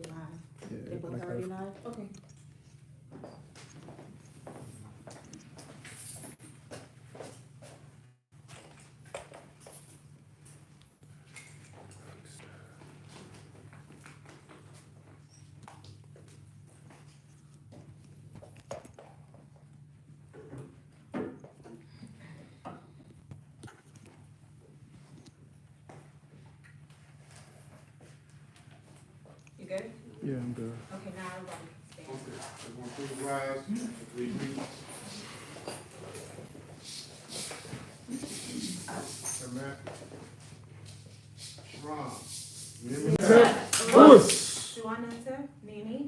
be live. Yeah, They both like already live? Okay. You good? Yeah, I'm good. Okay, now everybody can stand. Okay, everyone please rise. Please read. Amen. Sharon. Juanita, Nini.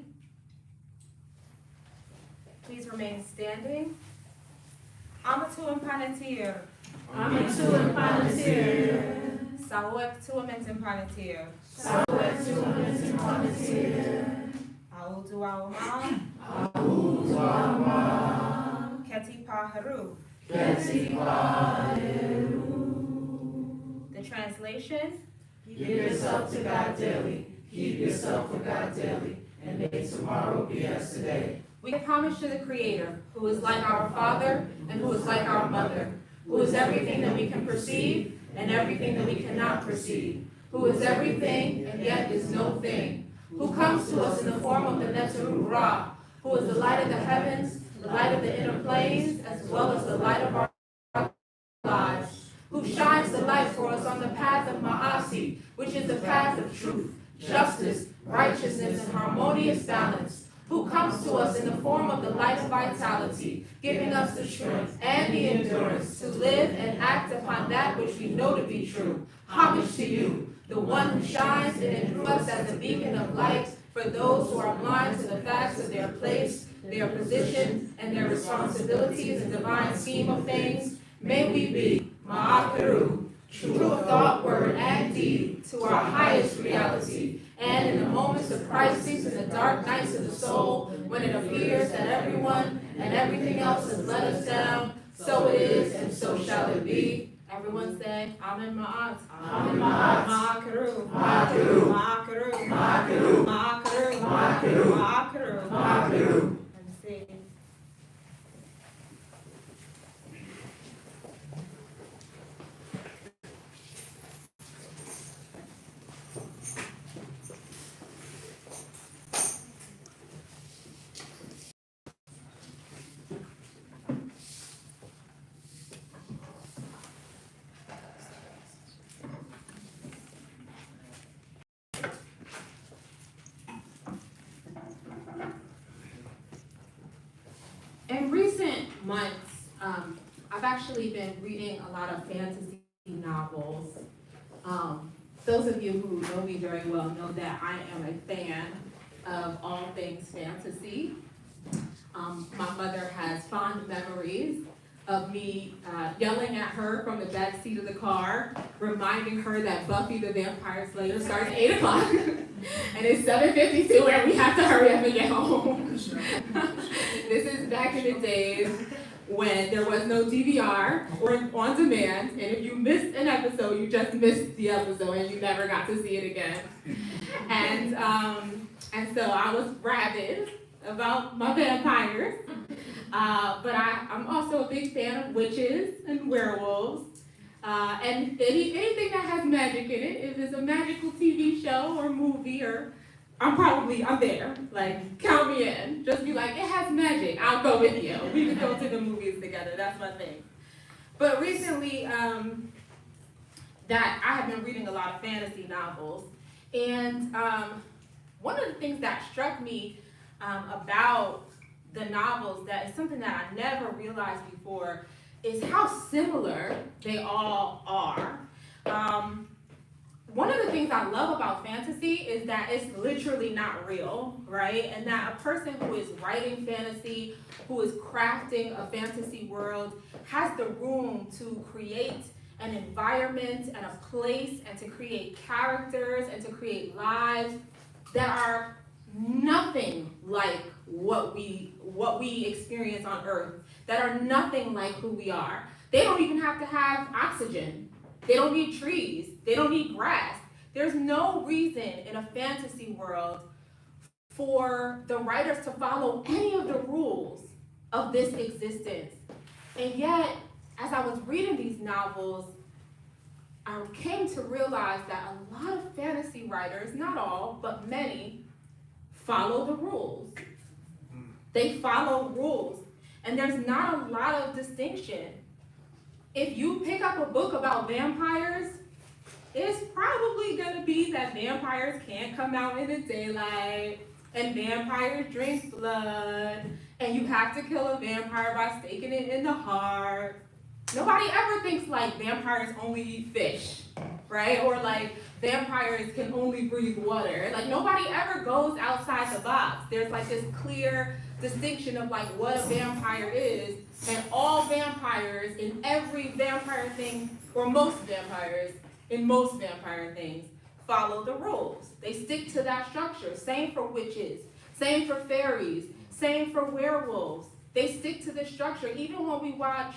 Please remain standing. Amatu and Panatir. Amatu and Panatir. Sawek tuament and Panatir. Sawek tuament and Panatir. Audu Awama. Audu Awama. Keti Paharu. Keti Paharu. The translation. Give yourself to God daily. Keep yourself for God daily. And may tomorrow be as today. We give homage to the Creator, who is like our Father and who is like our Mother, who is everything that we can perceive and everything that we cannot perceive, who is everything and yet is no thing, who comes to us in the form of the Netzarut Ra, who is the light of the heavens, the light of the inner planes, as well as the light of our lives, who shines the light for us on the path of Ma'asi, which is the path of truth, justice, righteousness, and harmonious balance, who comes to us in the form of the light of vitality, giving us the strength and the endurance to live and act upon that which we know to be true. Homage to you, the one who shines in and through us as a beacon of light for those who are blind to the facts of their place, their position, and their responsibilities in the divine scheme of things. May we be Ma'akaru, true of thought, word, and deed, to our highest reality. And in the moments of crisis, in the dark nights of the soul, when it appears that everyone and everything else has let us down, so it is and so shall it be. Everyone say, Amen Ma'at. Amen Ma'at. Ma'akaru. Ma'akaru. Ma'akaru. Ma'akaru. Ma'akaru. Ma'akaru. Ma'akaru. Ma'akaru. Let's see. In recent months, I've actually been reading a lot of fantasy novels. Those of you who know me very well know that I am a fan of all things fantasy. My mother has fond memories of me yelling at her from the back seat of the car, reminding her that Buffy the Vampire Slayer starts at 8 o'clock, and it's 7:52 and we have to hurry up and get home. This is back in the days when there was no DVR or on demand, and if you missed an episode, you just missed the episode and you never got to see it again. And so I was rabid about my vampires, but I'm also a big fan of witches and werewolves, and anything that has magic in it. If it's a magical TV show or movie, or I'm there. Like, count me in. Just be like, it has magic. I'll go with you. We can go to the movies together. That's my thing. But recently, that I have been reading a lot of fantasy novels, and one of the things that struck me about the novels, that is something that I never realized before, is how similar they all are. One of the things I love about fantasy is that it's literally not real, right? And that a person who is writing fantasy, who is crafting a fantasy world, has the room to create an environment and a place, and to create characters and to create lives that are nothing like what we experience on Earth, that are nothing like who we are. They don't even have to have oxygen. They don't need trees. They don't need grass. There's no reason in a fantasy world for the writers to follow any of the rules of this existence. And yet, as I was reading these novels, I came to realize that a lot of fantasy writers, not all, but many, follow the rules. They follow rules. And there's not a lot of distinction. If you pick up a book about vampires, it's probably going to be that vampires can't come out in the daylight, and vampires drink blood, and you have to kill a vampire by staking it in the heart. Nobody ever thinks like vampires only eat fish, right? Or like vampires can only breathe water. Like nobody ever goes outside the box. There's like this clear distinction of like what a vampire is, and all vampires in every vampire thing, or most vampires in most vampire things, follow the rules. They stick to that structure. Same for witches, same for fairies, same for werewolves. They stick to the structure. Even when we watch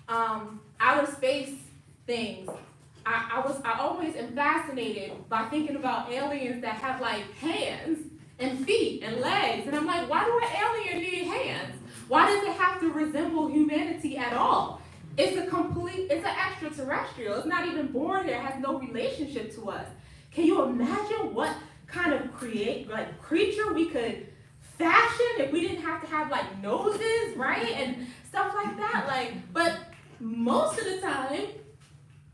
outer space things, I always am fascinated by thinking about aliens that have like hands and feet and legs. And I'm like, why do an alien need hands? Why does it have to resemble humanity at all? It's an extraterrestrial. It's not even born here. It has no relationship to us. Can you imagine what kind of creature we could fashion if we didn't have to have like noses, right? And stuff like that. But most of the time,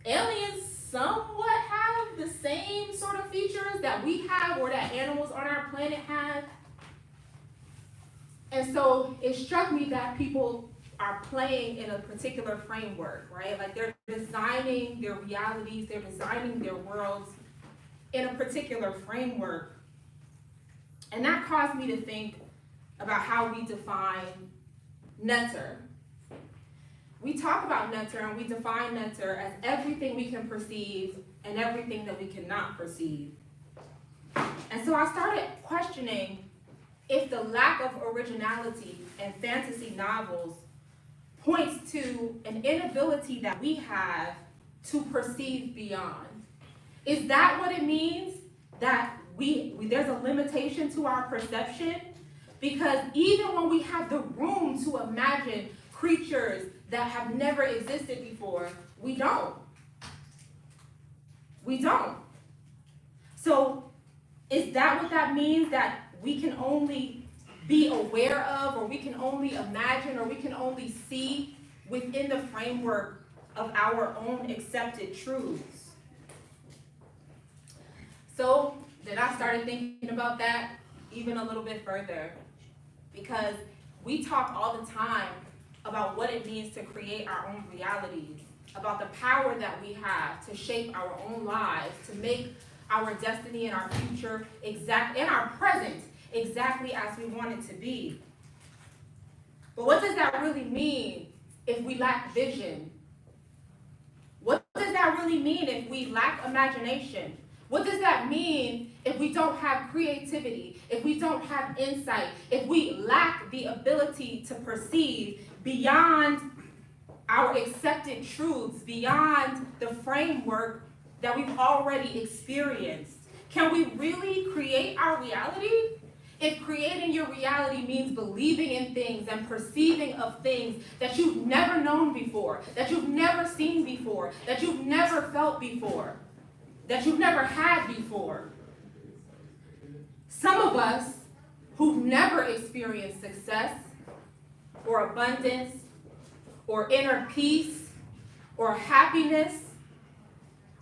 aliens somewhat have the same sort of features that we have or that animals on our planet have. And so it struck me that people are playing in a particular framework, right? Like they're designing their realities, they're designing their worlds in a particular framework. And that caused me to think about how we define netter. We talk about netter and we define netter as everything we can perceive and everything that we cannot perceive. And so I started questioning if the lack of originality in fantasy novels points to an inability that we have to perceive beyond. Is that what it means? That there's a limitation to our perception? Because even when we have the room to imagine creatures that have never existed before, we don't. We don't. So is that what that means? That we can only be aware of, or we can only imagine, or we can only see within the framework of our own accepted truths? So then I started thinking about that even a little bit further, because we talk all the time about what it means to create our own realities, about the power that we have to shape our own lives, to make our destiny and our future and our present exactly as we want it to be. But what does that really mean if we lack vision? What does that really mean if we lack imagination? What does that mean if we don't have creativity, if we don't have insight, if we lack the ability to perceive beyond our accepted truths, beyond the framework that we've already experienced? Can we really create our reality? If creating your reality means believing in things and perceiving of things that you've never known before, that you've never seen before, that you've never felt before, that you've never had before. Some of us who've never experienced success or abundance or inner peace or happiness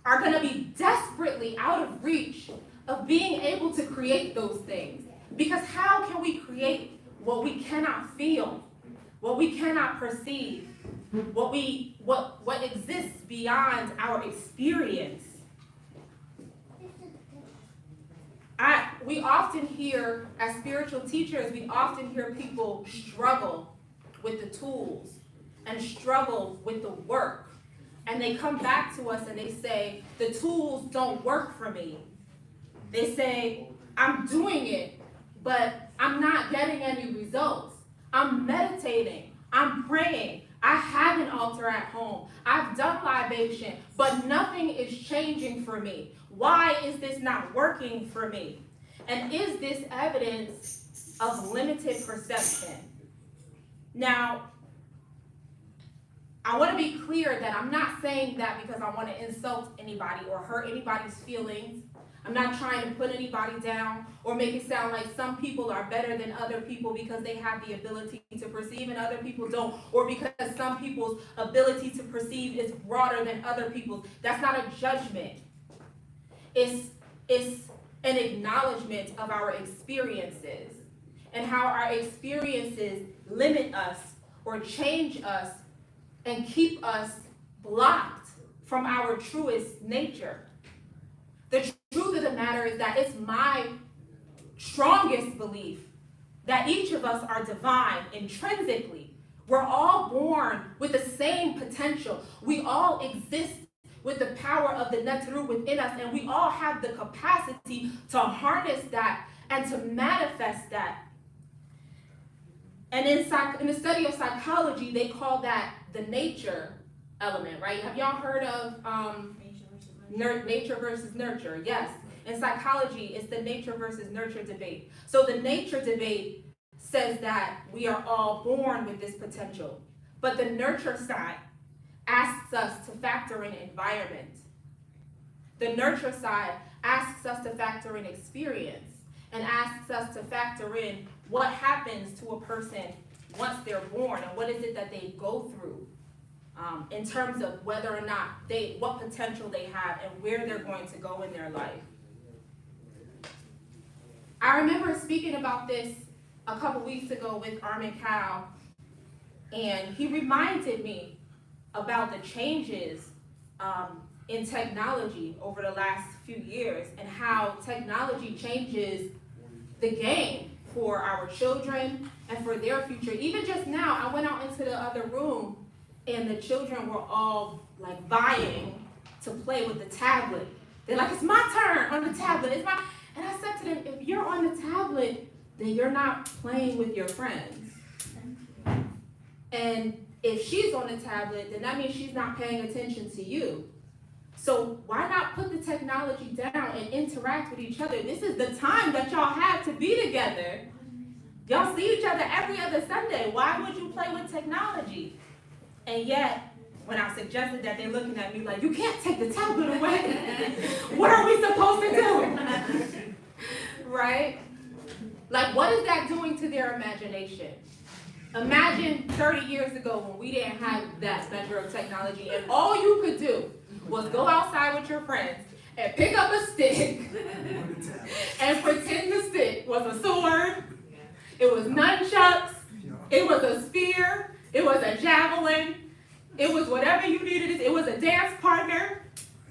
are going to be desperately out of reach of being able to create those things. Because how can we create what we cannot feel, what we cannot perceive, what exists beyond our experience? We often hear, as spiritual teachers, we often hear people struggle with the tools and struggle with the work. And they come back to us and they say, the tools don't work for me. They say, I'm doing it, but I'm not getting any results. I'm meditating, I'm praying, I have an altar at home, I've done libation, but nothing is changing for me. Why is this not working for me? And is this evidence of limited perception? Now, I want to be clear that I'm not saying that because I want to insult anybody or hurt anybody's feelings. I'm not trying to put anybody down or make it sound like some people are better than other people because they have the ability to perceive and other people don't, or because some people's ability to perceive is broader than other people's. That's not a judgment. It's an acknowledgement of our experiences and how our experiences limit us or change us and keep us blocked from our truest nature. The truth of the matter is that it's my strongest belief that each of us are divine intrinsically. We're all born with the same potential. We all exist with the power of the Netru within us, and we all have the capacity to harness that and to manifest that. And in the study of psychology, they call that the nature element, right? Have y'all heard of nature versus nurture? Yes. In psychology, it's the nature versus nurture debate. So the nature debate says that we are all born with this potential. But the nurture side asks us to factor in environment. The nurture side asks us to factor in experience and asks us to factor in what happens to a person once they're born and what is it that they go through in terms of whether or not what potential they have and where they're going to go in their life. I remember speaking about this a couple weeks ago with Armin Cow, and he reminded me about the changes in technology over the last few years and how technology changes the game for our children and for their future. Even just now, I went out into the other room and the children were all like vying to play with the tablet. They're like, it's my turn on the tablet. It's my. And I said to them, if you're on the tablet, then you're not playing with your friends. And if she's on the tablet, then that means she's not paying attention to you. So why not put the technology down and interact with each other? This is the time that y'all have to be together. Y'all see each other every other Sunday. Why would you play with technology? And yet, when I suggested that, they're looking at me like, you can't take the tablet away. What are we supposed to do? Right? Like, what is that doing to their imagination? Imagine 30 years ago when we didn't have that measure of technology and all you could do was go outside with your friends and pick up a stick and pretend the stick was a sword, it was nunchucks, it was a spear, it was a javelin, it was whatever you needed, it was a dance partner.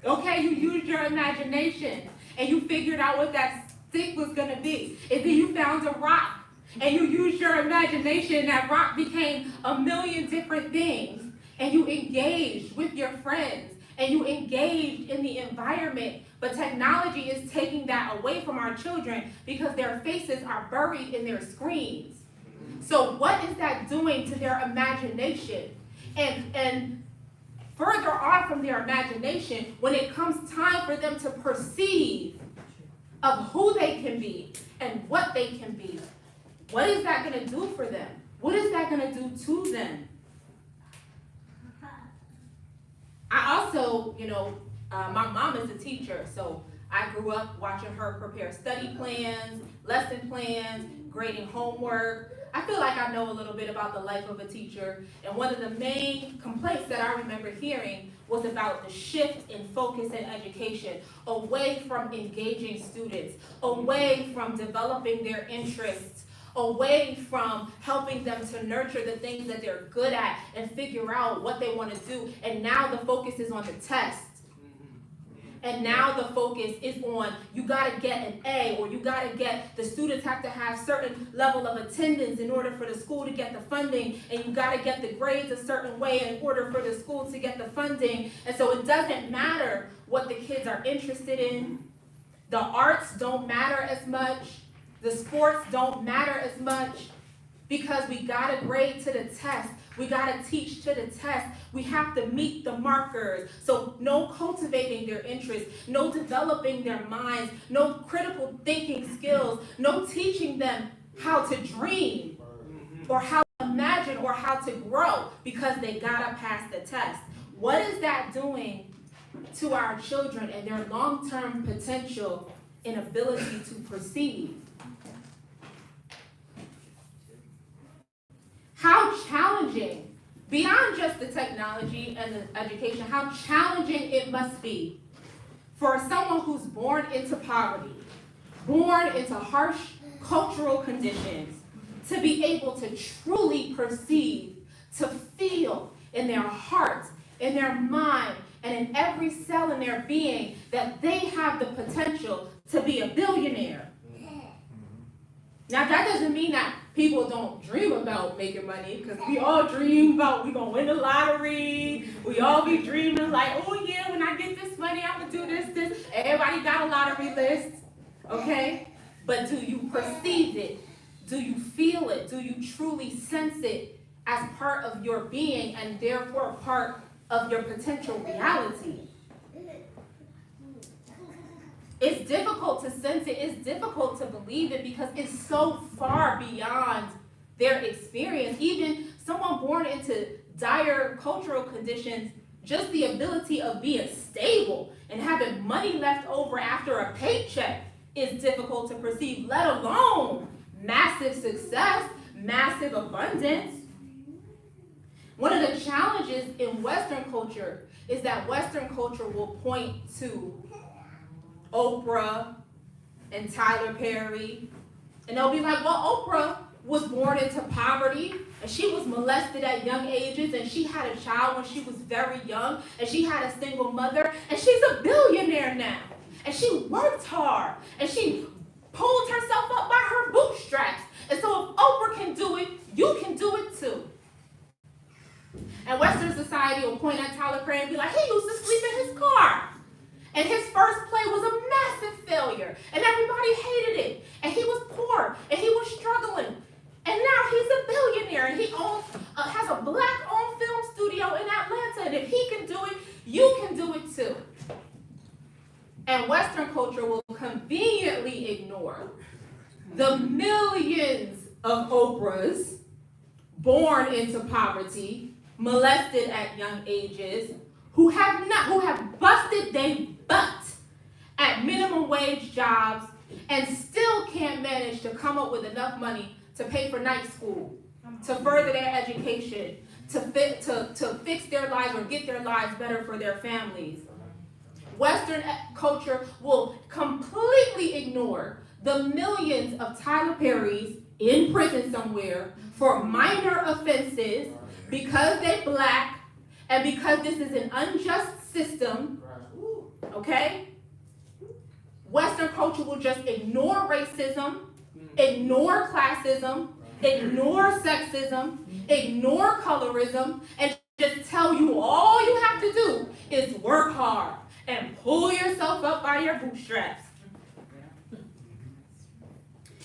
Okay, you used your imagination and you figured out what that stick was going to be. And then you found a rock and you used your imagination, that rock became a million different things. And you engaged with your friends and you engaged in the environment. But technology is taking that away from our children because their faces are buried in their screens. So what is that doing to their imagination? And further on from their imagination, when it comes time for them to perceive of who they can be and what they can be, what is that going to do for them? What is that going to do to them? I also, my mom is a teacher, so I grew up watching her prepare study plans, lesson plans, grading homework. I feel like I know a little bit about the life of a teacher, and one of the main complaints that I remember hearing was about the shift in focus in education, away from engaging students, away from developing their interests, away from helping them to nurture the things that they're good at and figure out what they want to do. And now the focus is on the test. And now the focus is on, you got to get an A, or you got to get, the students have to have certain level of attendance in order for the school to get the funding, and you got to get the grades a certain way in order for the school to get the funding. And so it doesn't matter what the kids are interested in. The arts don't matter as much. The sports don't matter as much. because we got to grade to the test. We got to teach to the test. We have to meet the markers. So no cultivating their interests, no developing their minds, no critical thinking skills, no teaching them how to dream or how to imagine or how to grow because they got to pass the test. What is that doing to our children and their long-term potential and ability to perceive? How challenging, beyond just the technology and the education, how challenging it must be for someone who's born into poverty, born into harsh cultural conditions, to be able to truly perceive, to feel in their heart, in their mind, and in every cell in their being that they have the potential to be a billionaire. Now that doesn't mean that people don't dream about making money, because we all dream about we're gonna win the lottery. We all be dreaming like, oh yeah, when I get this money, I'm gonna do this. Everybody got a lottery list, okay? But do you perceive it? Do you feel it? Do you truly sense it as part of your being and therefore part of your potential reality? It's difficult to sense it. It's difficult to believe it because it's so far beyond their experience. Even someone born into dire cultural conditions, just the ability of being stable and having money left over after a paycheck is difficult to perceive, let alone massive success, massive abundance. One of the challenges in Western culture is that Western culture will point to Oprah and Tyler Perry, and they'll be like, well, Oprah was born into poverty, and she was molested at young ages, and she had a child when she was very young, and she had a single mother, and she's a billionaire now, and she worked hard, and she pulled herself up by her bootstraps, and so if Oprah can do it, you can do it too. And Western society will point at Tyler Perry and be like, he used to sleep in his car. And his first play was a massive failure. And everybody hated it. And he was poor. And he was struggling. And now he's a billionaire. And he owns, has a black-owned film studio in Atlanta. And if he can do it, you can do it too. And Western culture will conveniently ignore the millions of Oprahs born into poverty, molested at young ages, who have busted their butt at minimum wage jobs and still can't manage to come up with enough money to pay for night school, to further their education, to fix their lives or get their lives better for their families. Western culture will completely ignore the millions of Tyler Perrys in prison somewhere for minor offenses because they're black and because this is an unjust system, okay? Western culture will just ignore racism, ignore classism, ignore sexism, ignore colorism, and just tell you all you have to do is work hard and pull yourself up by your bootstraps.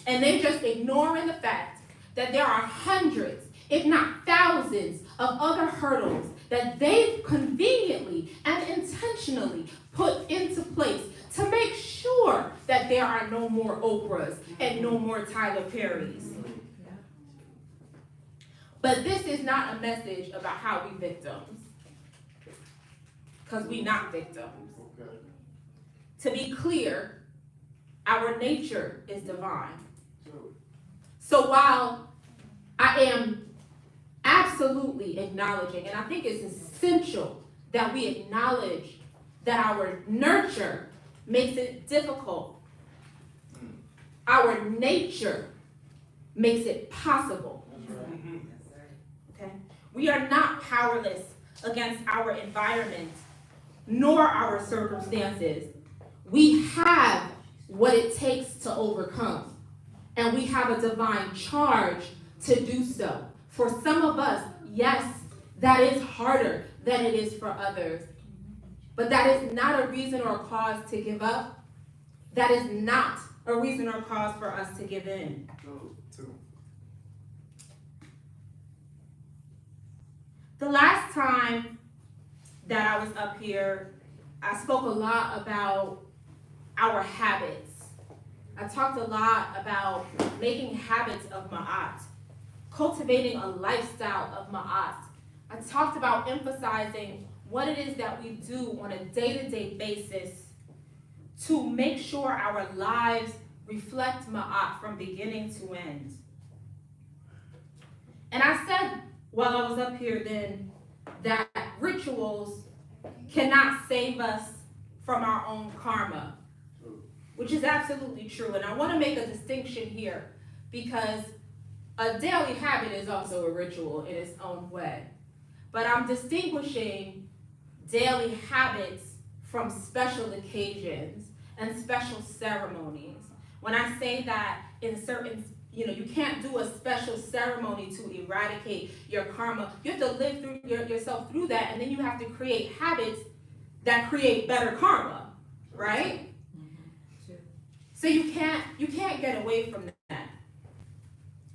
And they're just ignoring the fact that there are hundreds, if not thousands, of other hurdles that they've conveniently and intentionally put into place to make sure that there are no more Oprahs and no more Tyler Perrys. But this is not a message about how we victims, because we're not victims. Okay. To be clear, our nature is divine. So while I am absolutely acknowledging, and I think it's essential that we acknowledge that our nurture makes it difficult, our nature makes it possible. Okay? We are not powerless against our environment nor our circumstances. We have what it takes to overcome. And we have a divine charge to do so. For some of us, yes, that is harder than it is for others. But that is not a reason or a cause to give up. That is not a reason or cause for us to give in. The last time that I was up here, I spoke a lot about our habits. I talked a lot about making habits of ma'at, cultivating a lifestyle of ma'at. I talked about emphasizing what it is that we do on a day-to-day basis to make sure our lives reflect ma'at from beginning to end. And I said while I was up here then that rituals cannot save us from our own karma, which is absolutely true. And I want to make a distinction here because a daily habit is also a ritual in its own way. But I'm distinguishing daily habits from special occasions and special ceremonies. When I say that in certain, you can't do a special ceremony to eradicate your karma. You have to live through yourself through that, and then you have to create habits that create better karma, right? So you can't get away from that.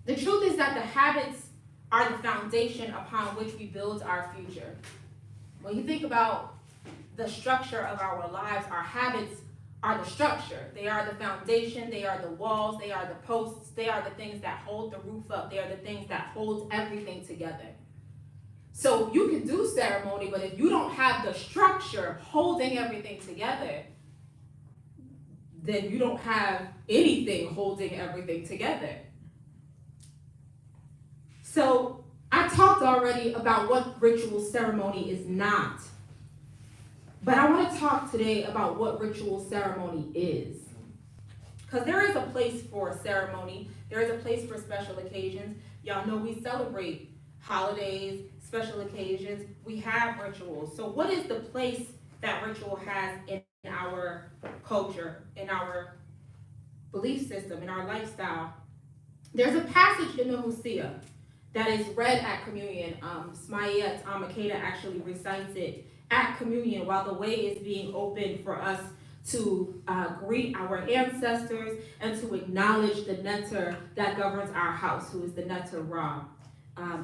The truth is that the habits are the foundation upon which we build our future. When you think about the structure of our lives, our habits are the structure. They are the foundation, they are the walls, they are the posts, they are the things that hold the roof up, they are the things that hold everything together. So you can do ceremony, but if you don't have the structure holding everything together, then you don't have anything holding everything together. So I talked already about what ritual ceremony is not. But I want to talk today about what ritual ceremony is. Because there is a place for ceremony. There is a place for special occasions. Y'all know we celebrate holidays, special occasions. We have rituals. So what is the place that ritual has in our culture, in our belief system, in our lifestyle? There's a passage in the Hosea that is read at communion. Smayet Amakeda actually recites it at communion while the way is being opened for us to greet our ancestors and to acknowledge the netter that governs our house, who is the netter Ra.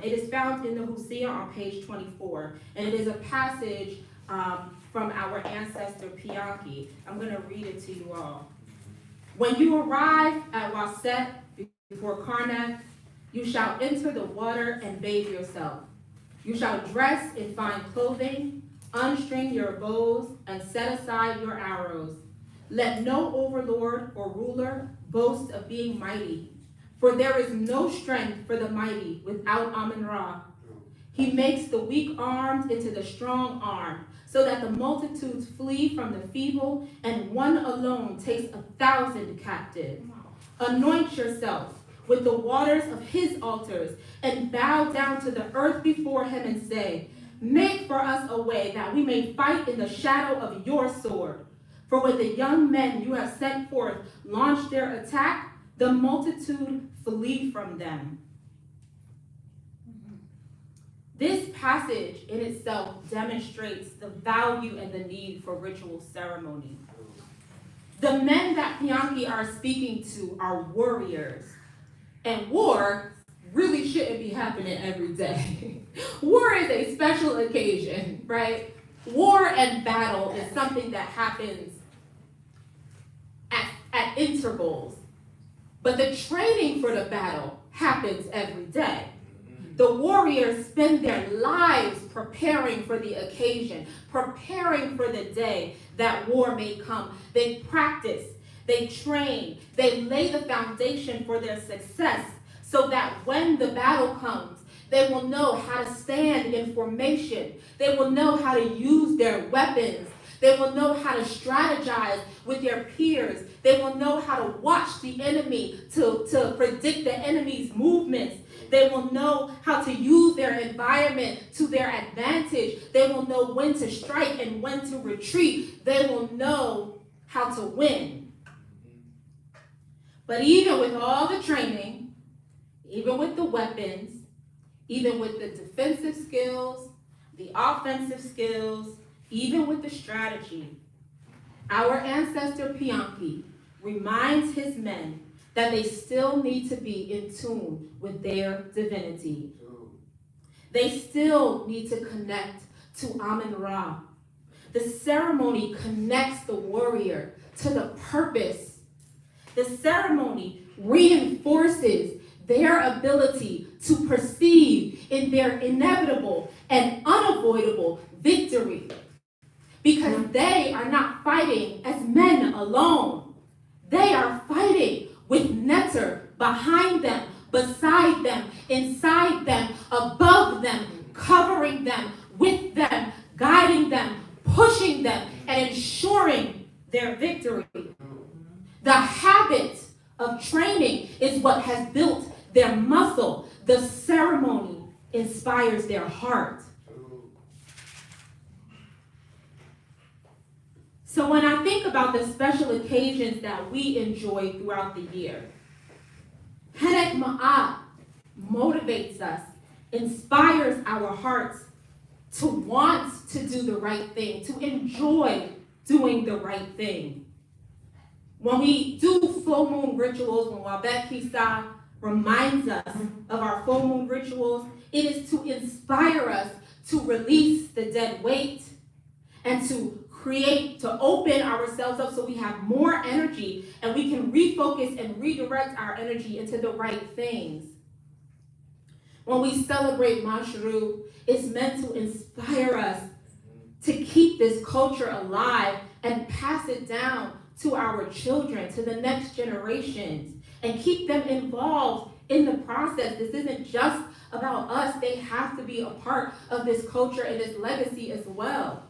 It is found in the Hosea on page 24, and it is a passage from our ancestor Pianki. I'm going to read it to you all. When you arrive at Waset before Karnak, you shall enter the water and bathe yourself. You shall dress in fine clothing, unstring your bows, and set aside your arrows. Let no overlord or ruler boast of being mighty, for there is no strength for the mighty without Amun-Ra. He makes the weak armed into the strong arm, so that the multitudes flee from the feeble, and one alone takes 1,000 captive. Anoint yourself with the waters of his altars, and bow down to the earth before him and say, make for us a way that we may fight in the shadow of your sword. For when the young men you have sent forth launch their attack, the multitude flee from them. This passage in itself demonstrates the value and the need for ritual ceremony. The men that Pianki are speaking to are warriors. And war really shouldn't be happening every day. War is a special occasion, right? War and battle is something that happens at intervals. But the training for the battle happens every day. The warriors spend their lives preparing for the occasion, preparing for the day that war may come. They practice, they train, they lay the foundation for their success so that when the battle comes, they will know how to stand in formation. They will know how to use their weapons. They will know how to strategize with their peers. They will know how to watch the enemy to predict the enemy's movements. They will know how to use their environment to their advantage. They will know when to strike and when to retreat. They will know how to win. But even with all the training, even with the weapons, even with the defensive skills, the offensive skills, even with the strategy, our ancestor Pianki reminds his men that they still need to be in tune with their divinity. They still need to connect to Amun-Ra. The ceremony connects the warrior to the purpose. The ceremony reinforces their ability to perceive in their inevitable and unavoidable victory. Because they are not fighting as men alone. They are fighting with Neter behind them, beside them, inside them, above them, covering them, with them, guiding them, pushing them, and ensuring their victory. The habit of training is what has built their muscle. The ceremony inspires their heart. So when I think about the special occasions that we enjoy throughout the year, Henek Ma'at motivates us, inspires our hearts to want to do the right thing, to enjoy doing the right thing. When we do full moon rituals, when Wabet Kisa reminds us of our full moon rituals, it is to inspire us to release the dead weight and to open ourselves up so we have more energy and we can refocus and redirect our energy into the right things. When we celebrate Mashru, it's meant to inspire us to keep this culture alive and pass it down to our children, to the next generations, and keep them involved in the process. This isn't just about us. They have to be a part of this culture and this legacy as well.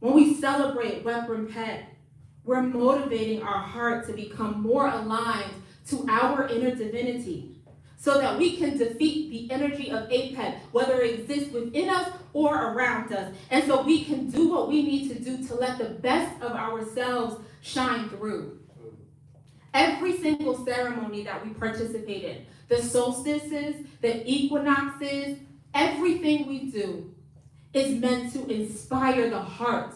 When we celebrate Weprim Pet, we're motivating our heart to become more aligned to our inner divinity so that we can defeat the energy of Apet, whether it exists within us or around us. And so we can do what we need to do to let the best of ourselves shine through. Every single ceremony that we participate in, the solstices, the equinoxes, everything we do is meant to inspire the heart.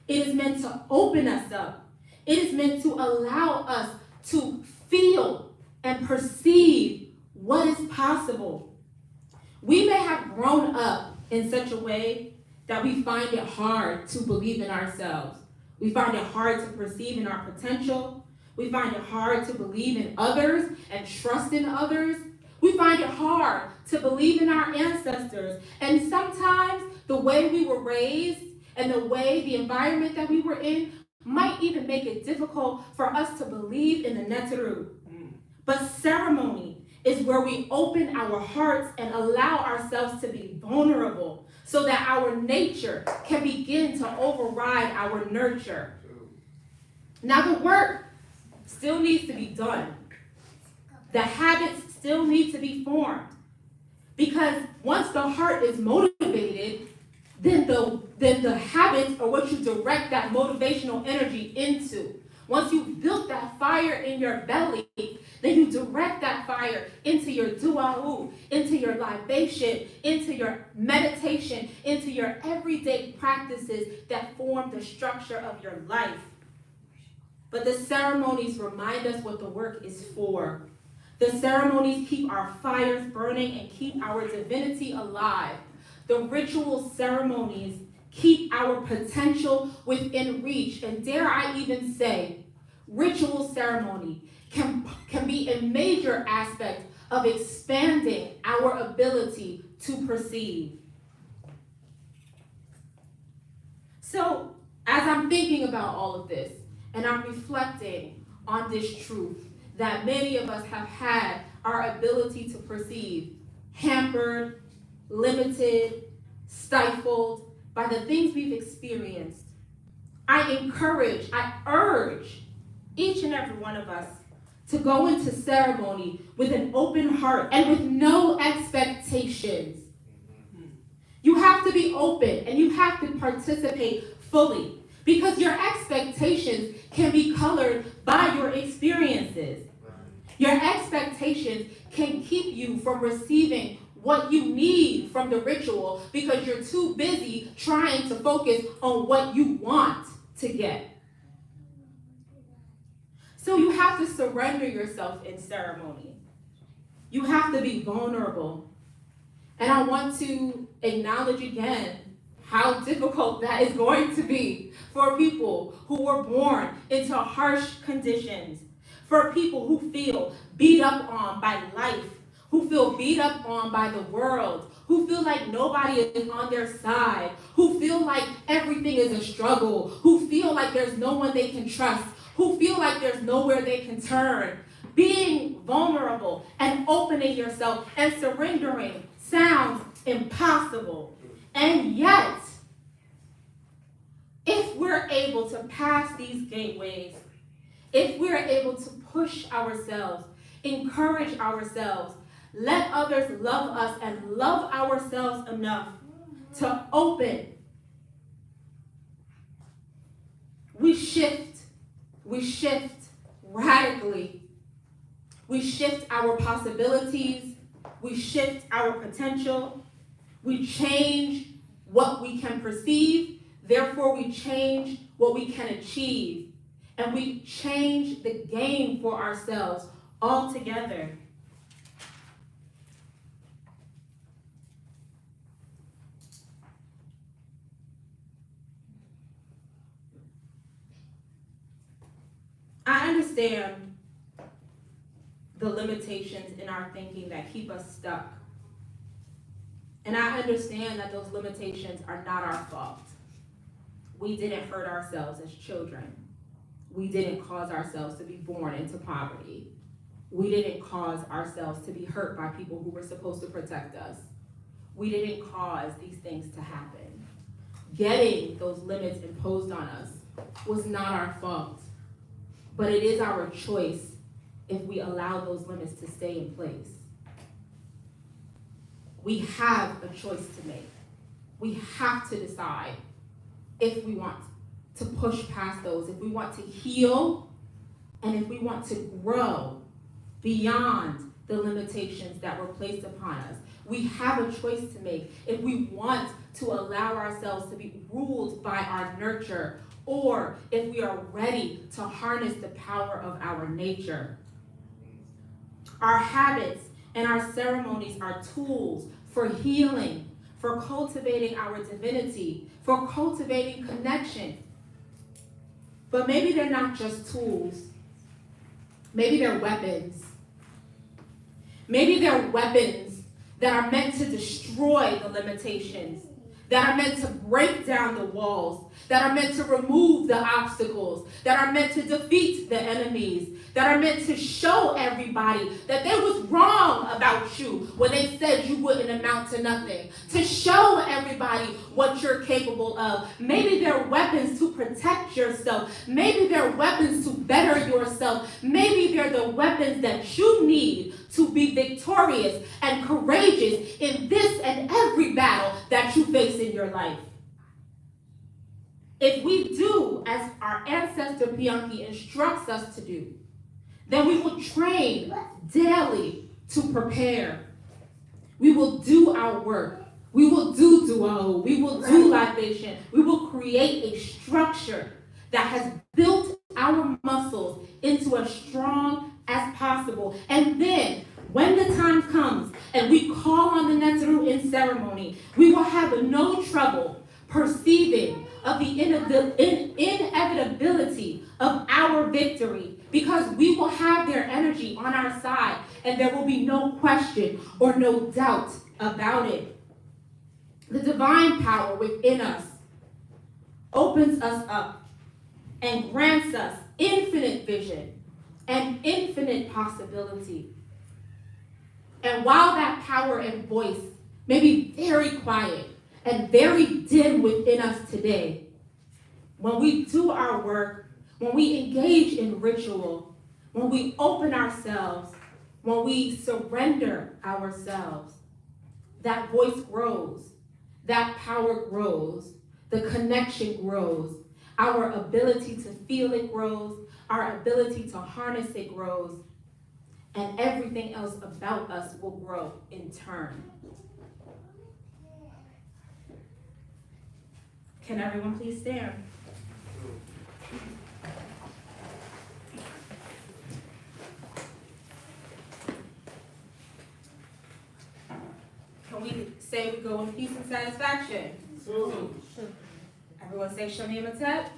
It is meant to open us up. It is meant to allow us to feel and perceive what is possible. We may have grown up in such a way that we find it hard to believe in ourselves. We find it hard to perceive in our potential. We find it hard to believe in others and trust in others. We find it hard to believe in our ancestors. And sometimes the way we were raised and the environment that we were in might even make it difficult for us to believe in the Neteru. But ceremony is where we open our hearts and allow ourselves to be vulnerable so that our nature can begin to override our nurture. Now the work still needs to be done. The habits still need to be formed. Because once the heart is motivated, then the habits are what you direct that motivational energy into. Once you've built that fire in your belly, then you direct that fire into your du'a'u, into your libation, into your meditation, into your everyday practices that form the structure of your life. But the ceremonies remind us what the work is for. The ceremonies keep our fires burning and keep our divinity alive. The ritual ceremonies keep our potential within reach. And dare I even say, ritual ceremony can be a major aspect of expanding our ability to perceive. So, as I'm thinking about all of this, and I'm reflecting on this truth, that many of us have had our ability to perceive hampered, limited, stifled by the things we've experienced. I urge each and every one of us to go into ceremony with an open heart and with no expectations. You have to be open and you have to participate fully because your expectations can be colored by your experiences. Your expectations can keep you from receiving what you need from the ritual because you're too busy trying to focus on what you want to get. So you have to surrender yourself in ceremony. You have to be vulnerable. And I want to acknowledge again how difficult that is going to be for people who were born into harsh conditions, for people who feel beat up on by life, who feel beat up on by the world, who feel like nobody is on their side, who feel like everything is a struggle, who feel like there's no one they can trust, who feel like there's nowhere they can turn. Being vulnerable and opening yourself and surrendering sounds impossible. And yet, if we're able to pass these gateways, if we're able to push ourselves, encourage ourselves, let others love us and love ourselves enough to open, we shift radically. We shift our possibilities, we shift our potential, we change what we can perceive, therefore we change what we can achieve, and we change the game for ourselves altogether. I understand the limitations in our thinking that keep us stuck. And I understand that those limitations are not our fault. We didn't hurt ourselves as children. We didn't cause ourselves to be born into poverty. We didn't cause ourselves to be hurt by people who were supposed to protect us. We didn't cause these things to happen. Getting those limits imposed on us was not our fault. But it is our choice if we allow those limits to stay in place. We have a choice to make. We have to decide if we want to push past those, if we want to heal, and if we want to grow beyond the limitations that were placed upon us. We have a choice to make if we want to allow ourselves to be ruled by our nurture, or if we are ready to harness the power of our nature. Our habits and our ceremonies are tools for healing, for cultivating our divinity, for cultivating connection. But maybe they're not just tools. Maybe they're weapons. Maybe they're weapons that are meant to destroy the limitations, that are meant to break down the walls, that are meant to remove the obstacles, that are meant to defeat the enemies, that are meant to show everybody that they was wrong about you when they said you wouldn't amount to nothing, to show everybody what you're capable of. Maybe they're weapons to protect yourself. Maybe they're weapons to better yourself. Maybe they're the weapons that you need to be victorious and courageous in this and every battle that you face in your life. If we do as our ancestor Bianchi instructs us to do, then we will train daily to prepare. We will do our work. We will do duo. We will do libation. We will create a structure that has built our muscles into as strong as possible. And then, when the time comes and we call on the Netzeru in ceremony, we will have no trouble perceiving of the inevitability of our victory, because we will have their energy on our side and there will be no question or no doubt about it. The divine power within us opens us up and grants us infinite vision and infinite possibility. And while that power and voice may be very quiet and very dim within us today, when we do our work, when we engage in ritual, when we open ourselves, when we surrender ourselves, that voice grows, that power grows, the connection grows, our ability to feel it grows, our ability to harness it grows, and everything else about us will grow in turn. Can everyone please stand? Can we say we go in peace and satisfaction. Everyone say Shamim Matep.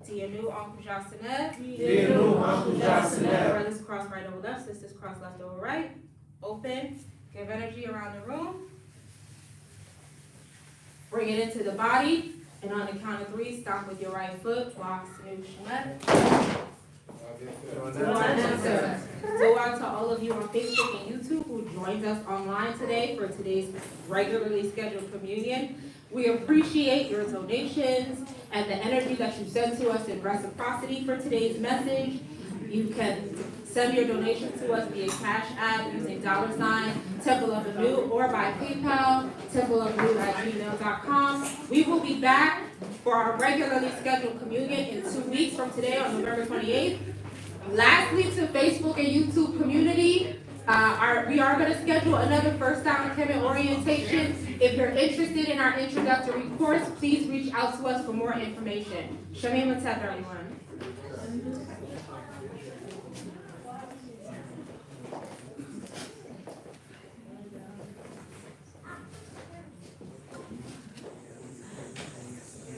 To your new Uncle Jocelyn. Dear new Uncle Jocelyn. Brothers cross right over left, sisters cross left over right. Open. Give energy around the room. Bring it into the body. And on the count of 3, stop with your right foot. Walk, Sanu Shemet. Go out to all of you on Facebook and YouTube who joined us online today for today's regularly scheduled communion. We appreciate your donations and the energy that you send to us in reciprocity for today's message. You can send your donations to us via Cash App using $ Temple of Anu or by PayPal, templeofanu@gmail.com. We will be back for our regularly scheduled communion in 2 weeks from today on November 28th. Lastly, to Facebook and YouTube community, we are going to schedule another First Time Kemet orientation. If you're interested in our introductory course, please reach out to us for more information. Shamim Matep, everyone.